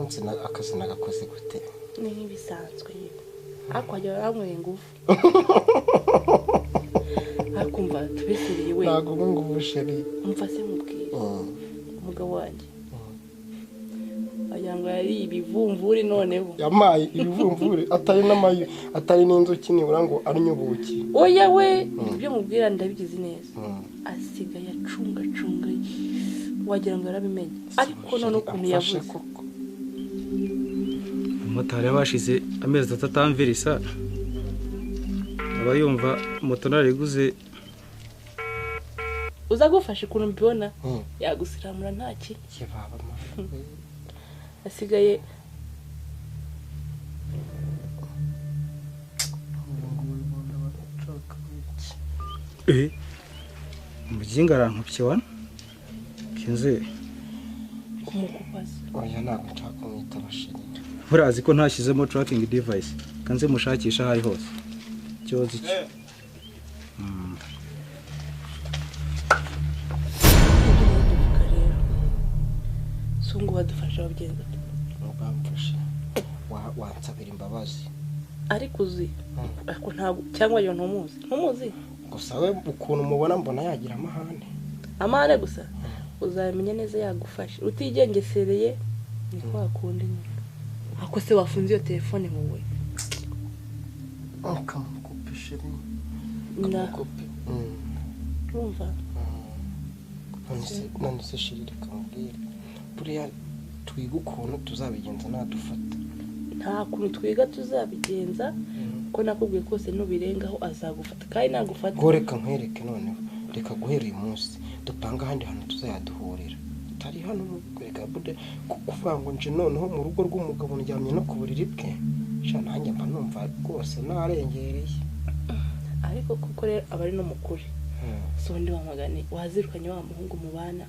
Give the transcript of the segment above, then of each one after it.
munsi akazi nagakoze gute ni nk'ibisanzwe akwajya baramwe ngufu akumva tubeseriye we nago ngo busheri umva se mubwira umugabo wanjye ayango yari ibivumvuri noneho yamaye ibivumvuri atari n'amayi atari n'inzuki nibura ngo ari nyubuki oya we ibyo mubwira ndabigize neza asigaye acunga wagira ngo yarabimenye ariko none ukuntu yavuze umumotari yabashize amezi 3 atamvirisa aba yumva moto nariguze uza gufasha ukuntu mbibona yagusiramura ntaki kibaba asigaye umujinga arankubye wana kinze kumukubaza oya ntabwo nshaka kumwita bashiri burazi ko ntashyizemo tracking device kanze mushakisha hayi hose cyozi iki sungu badufasha abagenzi bamfashe wansabira imbabazi ariko uzi ariko ntabwo cyangwa yo ntumuzi gusa we ukuntu mubona mbona yagira amahane gusa uzamenye neza yagufashe utigengesereye ni kwa kundi ako se wafunze iyo telefone wowe akamukopisha kamukope urumva none se shirire kamubwira buriya twiga ukuntu tuzabigenza nadufata nta kuntu twiga tuzabigenza ko nakubwiye kose nubirengaho azagufata kandi nagufata ngo reka nkwereke noneho reka guhera uyu munsi dupanga ahandi hantu tuzayaduhurira utari hano reka bude kuvuga ngo nje noneho mu rugo rw'umugabo ndyamye no ku buriri bwe sha nanjye mba numva rwose narengereye ariko kuko rero abari no mukuri so ndi wamagane wazirukanye wa muhungu mubana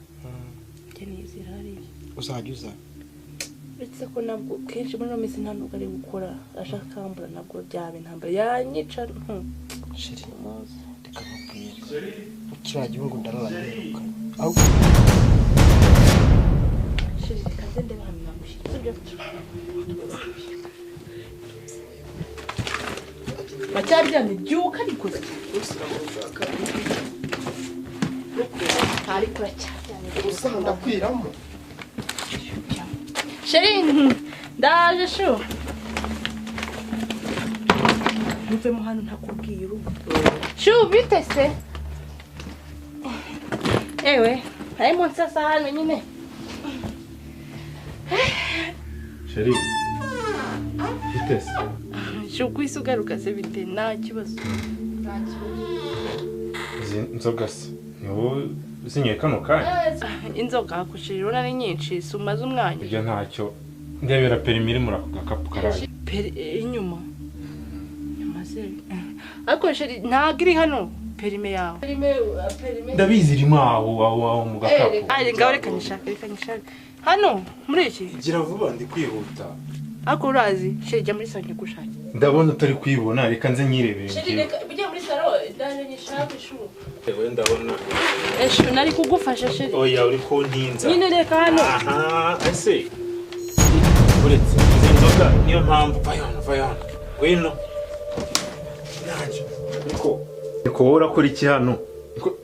kenizirari uzajuza bitse ko nabwo kenshi muri no misi ntabwo ari gukora ashaka kambura nabwo byabe ntambara yanyica shiri reka mubwire ukira gihungu ndararaniruka aho shiri kaze ndebana namushitse bacyajyanye byuka ariko usiramushaka ari kuracyajyanye usanga kwiramo Sherin ndaje sho Muve mu hano ntakubwiye urugo Sho bitese Ewe ari mu nsasa hano nyine Sheri bitese Sho kwisugaruka se bite nta kibazo inzoga se niwo usinye kano kanya inzoga kushiriro nari nyinshi sumaze umwanya ibyo ntacyo ndebera perimiri muri ako gakapu karaye inyuma nyamaze ariko sheri ntagiri hano perime yawe perime ndabizi irimo aho mu gakapu ari ngaho reka nishaka hano muri iki gira vuba ndi kwihuta ako urazi sheri jya muri sanje gushaka ndabona utari kwibona reka nze nyirebere sheri reka bijya muri saro ndaje nyishaka ishu ewe ndabona eshu nari kugufasha sheri oya uri ko ntinza nyine reka hano aha ese uretse inzoga niyo mpamvu vayana wino naje niko wowe urakora iki hano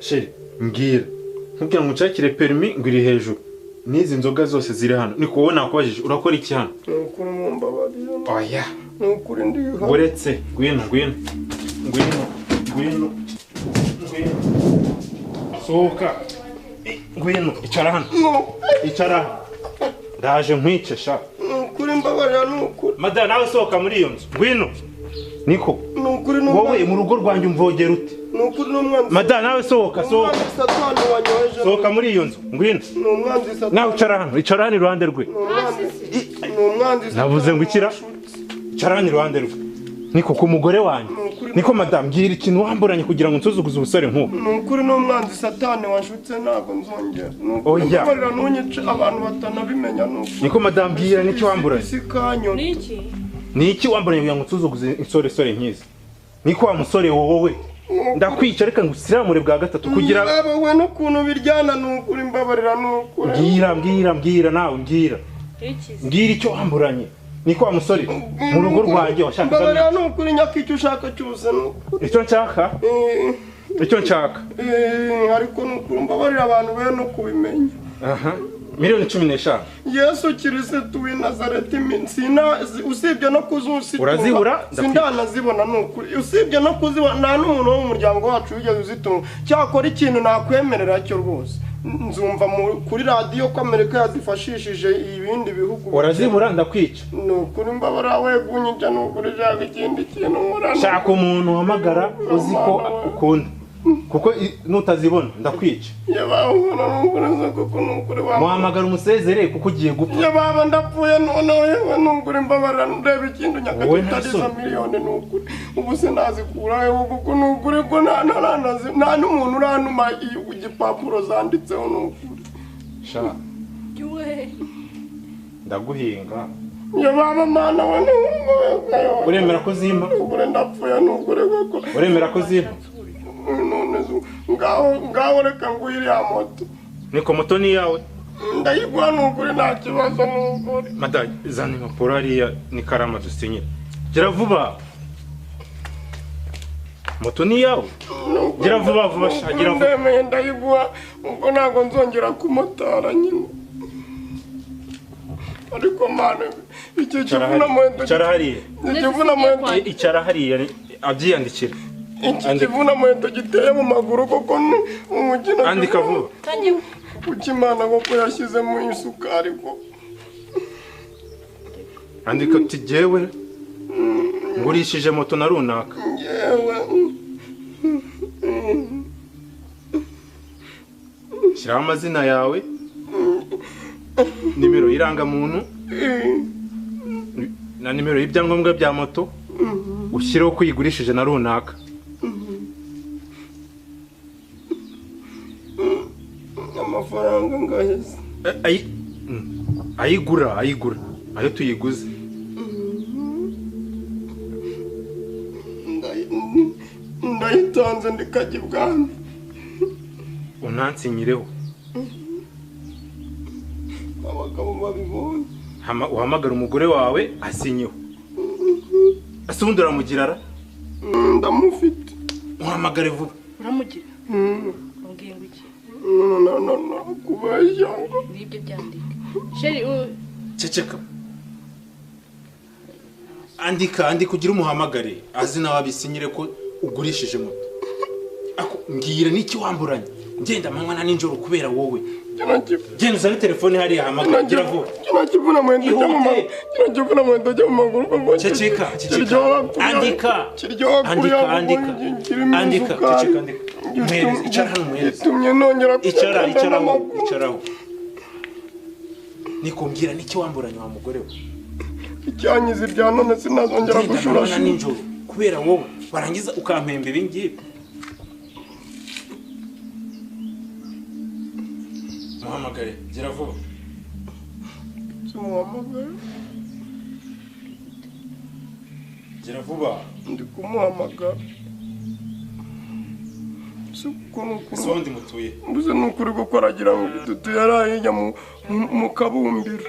sheri mbwira nkubwira ngo ucakire perimi ngo iri hejuru n'izi nzoga zose ziri hano niko wowe nakubajije urakora iki hano nukuri mu mbabarira oya nukuri ndi hano uretse ngwino sohoka ngwino icara hano ndaje nkwice sha nukuri mbabarira nukuri madame nawe sohoka muri iyo nzu ngwino niko nukuri wowe mu rugo rwanjye umvogera ute nukuri n'umwanzi madame nawe sohoka sohoka muri iyo nzu ngwino n'umwanzi satani nawe icara hano iruhande rwe n'umwanzi navuze ngo icara hano iruhande rwe niko ku mugore wanjye niko madame mbwira ikintu wamburanye kugira ngo nsuzuguze ubusore nk'ubu nukuri n'umwanzi satani wanshutse ntabwo nzongera oya mbabarira ntunyice abantu batanabimenya niko madame mbwira n'iki wamburanye niki wamburanye kugira ngo nsuzuguze insoresore nk'izi niko wa musore wowe ndakwica reka ngo usiramure bwa gatatu kugira we n'ukuntu biryana nukuri mbabarira nukuri mbwira nawe mbwira mbwira icyo wamburanye niko wa musore mu rugo rwanjye washakaga mbabarira nukuri nyaka icyo ushaka cyose icyo nshaka ariko nukuri mbabarira abantu be no kubimenya aha miliyoni 15 Yesu Kirisitu w'i Nazareti usibye no kuzusitura urazibura sindanazibona nukuri usibye no kuzibona nta n'umuntu wo mu muryango wacu wigeze uzitunga cyakora ikintu nakwemerera cyo rwose nzumva kuri radio ko Amerika yazifashishije ibindi bihugu urazibura ndakwica nukuri mbabara we gunyija nukuri jaga ikindi kintu murana shaka umuntu hamagara uzi ko ukunda kuko nutazibona ndakwica yabahora nukuri kuko nukuri wa muhamagara umusezere kuko ugiye gupfa yababa ndapfuye none wewe nukuri mbabara ndebe ikintu nyakatariza miliyoni nukuri ubu sinazikura yewe kuko nukuri ko nta n'umuntu uranuma igipapuro zanditseho nukuri sha ndaguhinga yababa mana we uremera ko zimba nukuri ndapfuye nukuri kuko uremera ko zimba none ngaho reka nguhire ya moto niko moto ni yawe ndayigwa nukuri nta kibazo nukuri madai zana impapuro hariya n'ikarama dusinyira gira vuba moto ni yawe gira vuba shagira vuba ndemeye ndayigwa ubwo ntabwo nzongera kumotara nyine ariko mane icyo kivuna mwendo icara hariya abyiyandikira iki kivuna mwendo giteye mu maguru koko umukino andika vuba ukimana koko yashyizemo isukari ko andika ati jewe ngurishije moto na runaka yewe shyiraho amazina yawe nimero y'irangamuntu na nimero y'ibyangombwa bya moto ushyireho ko uyigurishije na runaka amafaranga ngaheze ayigura ayo tuyiguze ndayitanze ndikajya ibwami unansinyireho abagabo babibonye uhamagara umugore wawe asinyeho ase ubundi uramugirara ndamufite uhamagare vuba uramugira ubwiye ngo iki kubeshya ngibyo byandika sheri ceceka andika ugira umuhamagare azi nawe abisinyire ko ugurishije moto mbwira n'iki wamburanye ngenda amanywa na ninjoro kubera wowe genda uzane telefone hariya hamagara gira vuba kivuna mwendo jya mu maguru ngo ceceka andika ceceka muhereze icara hano muhereze itumye nongera icaraho nikumbwira n'iki wamburanye wa mugore we icyanyize ibya none sinazongera gushurasha ninjoro kubera wowe warangiza ukampemba ibi ngibi muhamagare gira vuba muhamagare gira vuba ndi kumuhamagara sondi mutuye mbuze nukuri gukora agira ngo dutuye arayijya mu kabumbiro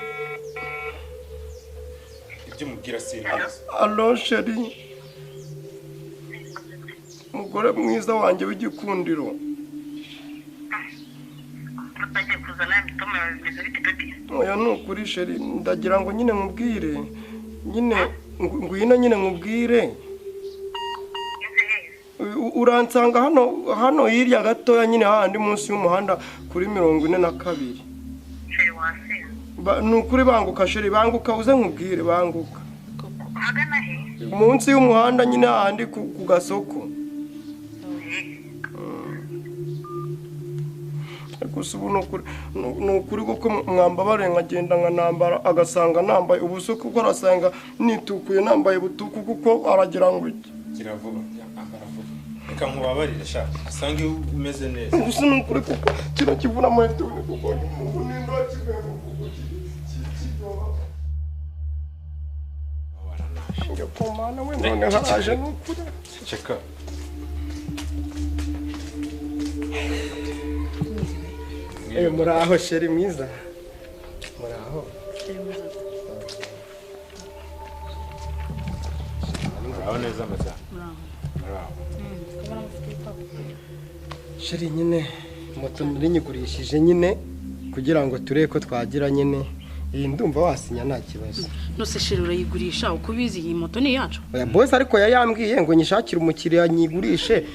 ibyo mubwira simbizi alo sheri mugore mwiza wanjye w'igikundiro oya nukuri sheri ndagira ngo nyine nkubwire nyine ngwino nyine nkubwire uransanga hano hirya gatoya nyine hahandi munsi y'umuhanda kuri 42 nukuri banguka sheri banguka uze nkubwire banguka munsi y'umuhanda nyine hahandi ku gasoko gusa ubu nukuri kuko mwambabare nkagenda nkanambara agasanga nambaye ubuso kuko arasanga nitukuye nambaye butuku kuko aragira ngo iki gira vuba ambara vuba reka nkubabarire sha asange umeze neza gusa nukuri kuko kino kivuna mwete kuko nindo kivemo kuko nge pomana we none haraje nukuri cheka muraho sheri mwiza muraho Muraho neza maza. sheri nyine moto nyigurishije nyine kugira ngo turebe ko twagira nyine iyi ndumva wasinya nta kibazo. Nose sheri urayigurisha uko ubizi iyi moto ni iyacu. Oya boss ariko yayambwiye ngo nyishakire umukiriya nyigurishe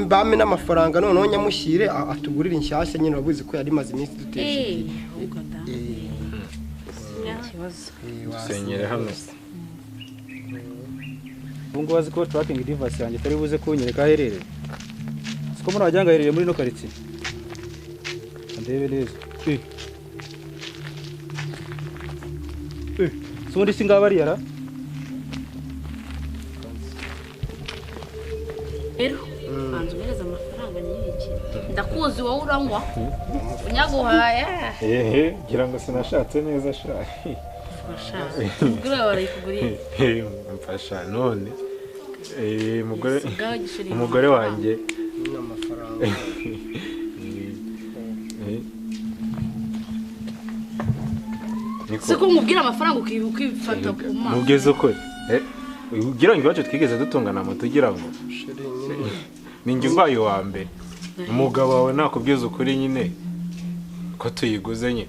bame n'amafaranga noneho nyamushyire atugurira inshyashya nyine urabuzi ko yari maze iminsi duteshe. Ubwo da. Ikibazo. Senyere hano. Bungu wazi ko tracking device yanjye tari buze kunyereka aherere. Siko muri wajyanga aherere muri no quartier. Ndebe neza. Sundi singa bari yara. Rero banzu neza amafaranga nyinshi. Ndakuzi wowe urangwa. Unyaguhaya. Gira ngo sinashatse neza sha. Fasha. Ngura barayikuguriye. Mfasha none. Umugore wanjye n'amafaranga. Siko mubwira amafaranga ukifata ku mana. Mugeze uko ugira ngo iwacu twigeze dutungana moto ugira ngo ninjye mbaye wa mbere umugabo wawe nakubwiza ukuri nyine ko tuyiguze nyine